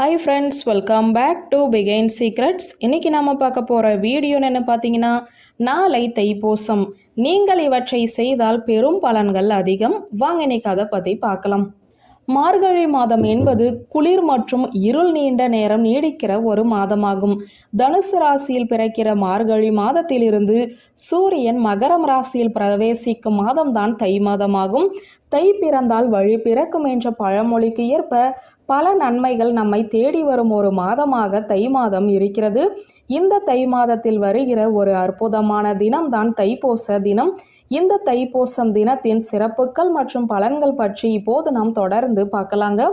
Hi friends, welcome back to begin secrets. இன்றைக்கி நாம் பார்க்க போகிற வீடியோன்னு என்ன பார்த்தீங்கன்னா, நாளை தைப்பூசம். நீங்கள் இவற்றை செய்தால் பெரும் பலன்கள் அதிகம். வாங்க இன்னைக்கு அதை பற்றி பார்க்கலாம். மார்கழி மாதம் என்பது குளிர் மற்றும் இருள் நீண்ட நேரம் நீடிக்கிற ஒரு மாதமாகும். தனுசு ராசியில் பிறக்கிற மார்கழி மாதத்திலிருந்து சூரியன் மகரம் ராசியில் பிரவேசிக்கும் மாதம்தான் தை மாதமாகும். தை பிறந்தால் வழி பிறக்கும் என்ற பழமொழிக்கு ஏற்ப பல நன்மைகள் நம்மை தேடி வரும் ஒரு மாதமாக தை மாதம் இருக்கிறது. இந்த தை மாதத்தில் வருகிற ஒரு அற்புதமான தினம்தான் தைப்பூச தினம். இந்த தைப்பூசம் தினத்தின் சிறப்புகள் மற்றும் பலன்கள் பற்றி இப்போது நாம் தொடர்ந்து பார்க்கலாங்க.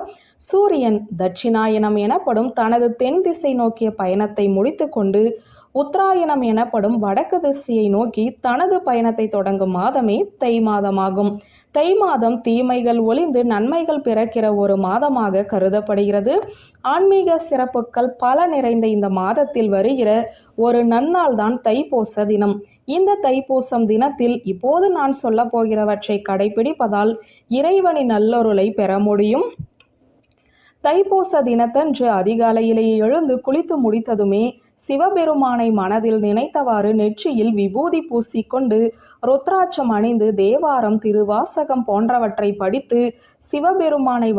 சூரியன் தட்சிணாயனம் எனப்படும் தனது தென் திசை நோக்கிய பயணத்தை முடித்து கொண்டு உத்தராயணம் எனப்படும் வடக்கு திசையை நோக்கி தனது பயணத்தை தொடங்கும் மாதமே தை மாதமாகும். தை மாதம் தீமைகள் ஒளிந்து நன்மைகள் பிறக்கிற ஒரு மாதமாக கருதப்படுகிறது. ஆன்மீக சிறப்புகள் பல நிறைந்த இந்த மாதத்தில் வருகிற ஒரு நன்னாள் தான் தைப்பூச தினம். இந்த தைப்பூசம் தினத்தில் இப்போது நான் சொல்ல போகிறவற்றை கடைபிடிப்பதால் இறைவனின் நல்லொருளை பெற முடியும். தைப்பூச தினத்தன்று அதிகாலையிலேயே எழுந்து குளித்து முடித்ததுமே சிவபெருமானை மனதில் நினைத்தவாறு நெற்றியில் விபூதி பூசிக்கொண்டு ருத்ராட்சம் அணிந்து தேவாரம், திருவாசகம் போன்றவற்றை படித்து சிவபெருமானை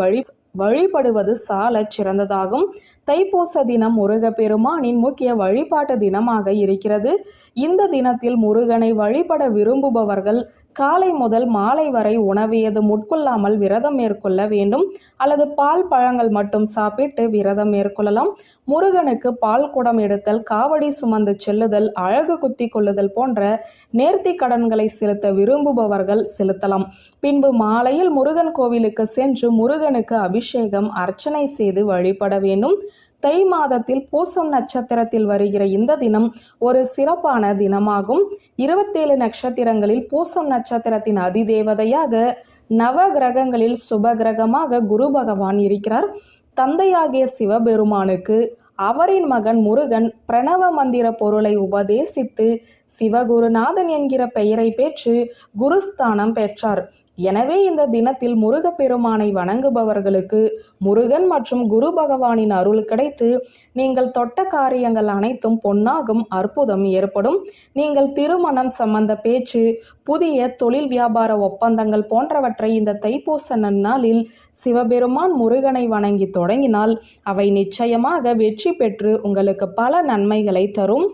வழிபடுவது சால சிறந்ததாகும். தைப்பூச தினம் முருகப்பெருமானின் முக்கிய வழிபாட்டு தினமாக இருக்கிறது. இந்த தினத்தில் முருகனை வழிபட விரும்புபவர்கள் காலை முதல் மாலை வரை உணவு எதுவும் உட்கொள்ளாமல் விரதம் மேற்கொள்ள வேண்டும், அல்லது பால் பழங்கள் மட்டும் சாப்பிட்டு விரதம் மேற்கொள்ளலாம். முருகனுக்கு பால் குடம் எடுத்தல், காவடி சுமந்து செல்லுதல், அழகு குத்தி கொள்ளுதல் போன்ற நேர்த்தி கடன்களை செலுத்த விரும்புபவர்கள் செலுத்தலாம். பின்பு மாலையில் முருகன் கோவிலுக்கு சென்று முருகனுக்கு அபிஷேகம், அர்ச்சனை செய்து வழிபட வேண்டும். தை மாதத்தில் பூசம் நட்சத்திரத்தில் வருகிற இந்த தினம் ஒரு சிறப்பான தினமாகும். 27 நட்சத்திரங்களில் பூசம் நட்சத்திரத்தின் அதிதேவதையாக நவ கிரகங்களில் சுப கிரகமாக குரு பகவான் இருக்கிறார். தந்தையாகிய சிவபெருமானுக்கு அவரின் மகன் முருகன் பிரணவ மந்திர பொருளை உபதேசித்து சிவகுருநாதன் என்கிற பெயரை பெற்று குருஸ்தானம் பெற்றார். எனவே இந்த தினத்தில் முருகப்பெருமானை வணங்குபவர்களுக்கு முருகன் மற்றும் குரு பகவானின் அருள் கிடைத்து நீங்கள் தொட்ட காரியங்கள் அனைத்தும் பொன்னாகும், அற்புதம் ஏற்படும். நீங்கள் திருமணம் சம்பந்த பேச்சு, புதிய தொழில் வியாபார ஒப்பந்தங்கள் போன்றவற்றை இந்த தைப்பூச நன்னாளில் சிவபெருமான் முருகனை வணங்கி தொடங்கினால் அவை நிச்சயமாக வெற்றி பெற்று உங்களுக்கு பல நன்மைகளை தரும்.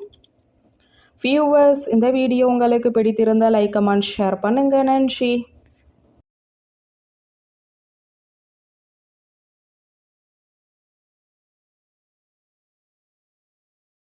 வியூவர்ஸ், இந்த வீடியோ உங்களுக்கு பிடித்திருந்தால் லைக், கமெண்ட், ஷேர் பண்ணுங்க. நன்றி.